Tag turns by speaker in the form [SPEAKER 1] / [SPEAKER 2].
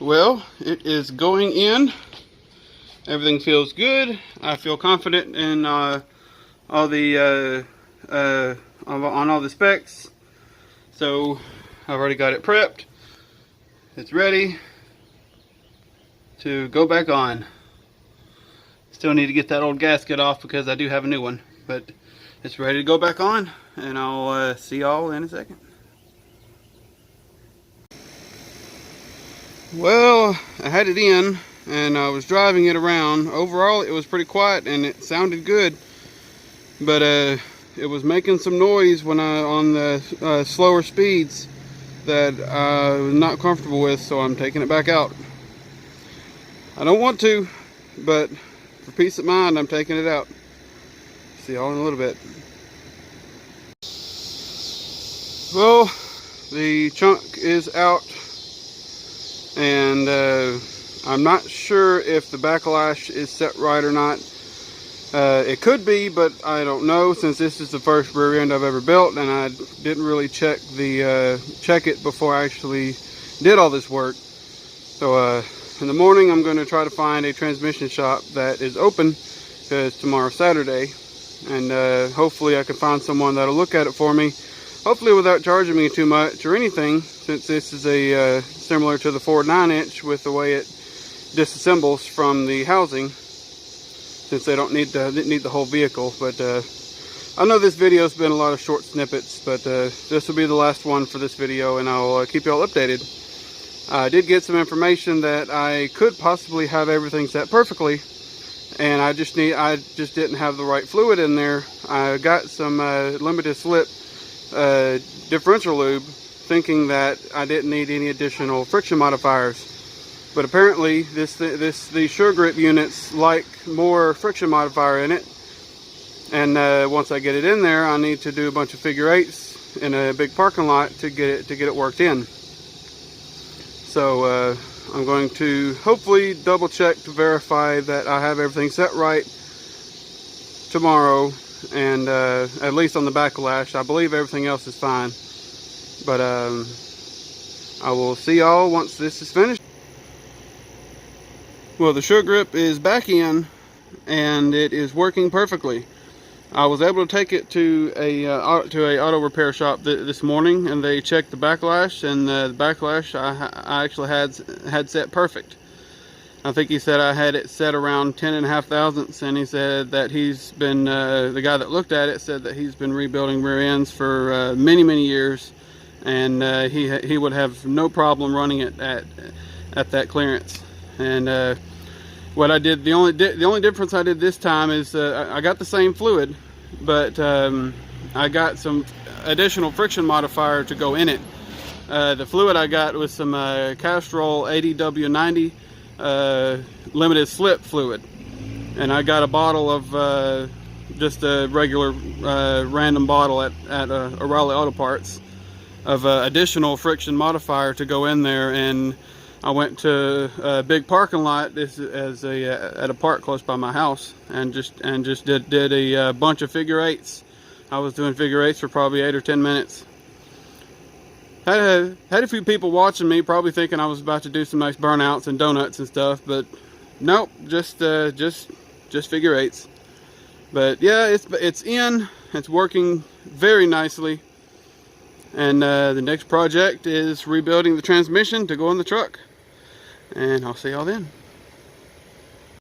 [SPEAKER 1] Well, it is going in. Everything feels good. I feel confident in all the on all the specs. So I've already got it prepped. It's ready to go back on. Still need to get that old gasket off because I do have a new one, but it's ready to go back on, and I'll see y'all in a second. Well, I had it in and I was driving it around. Overall, it was pretty quiet and it sounded good, but it was making some noise when on the slower speeds that I was not comfortable with, so I'm taking it back out. I don't want to, but for peace of mind, I'm taking it out. See y'all in a little bit. Well, the chunk is out, and I'm not sure if the backlash is set right or not. It could be, but I don't know, since this is the first rear end I've ever built, and I didn't really check it before I actually did all this work. So in the morning, I'm going to try to find a transmission shop that is open, because tomorrow's Saturday, and hopefully I can find someone that'll look at it for me, hopefully without charging me too much or anything, since this is a similar to the Ford 9-inch with the way it disassembles from the housing, since they don't need the whole vehicle. But I know this video's been a lot of short snippets, but this will be the last one for this video, and I'll keep y'all updated. I did get some information that I could possibly have everything set perfectly, and I just didn't have the right fluid in there. I got some limited slip differential lube, thinking that I didn't need any additional friction modifiers. But apparently these Sure Grip units like more friction modifier in it, and once I get it in there, I need to do a bunch of figure eights in a big parking lot to get it worked in. So I'm going to hopefully double check to verify that I have everything set right tomorrow, and at least on the backlash. I believe everything else is fine, but I will see y'all once this is finished. Well, the Sure Grip is back in, and it is working perfectly. I was able to take it to a auto repair shop this morning, and they checked the backlash, and the backlash I actually had set perfect. I think he said I had it set around 10.5 thousandths, and he said that he's been the guy that looked at it said that he's been rebuilding rear ends for many years, and he would have no problem running it at that clearance. And what I did, the only difference I did this time is I got the same fluid, but I got some additional friction modifier to go in it. The fluid I got was some Castrol ADW90 limited slip fluid, and I got a bottle of just a regular random bottle at O'Reilly Auto Parts of additional friction modifier to go in there. And I went to a big parking lot. This is at a park close by my house, and just did a bunch of figure eights. I was doing figure eights for probably 8 or 10 minutes. Had a few people watching me, probably thinking I was about to do some nice burnouts and donuts and stuff, but nope, just figure eights. But yeah, it's in. It's working very nicely. And the next project is rebuilding the transmission to go in the truck. And I'll see y'all then.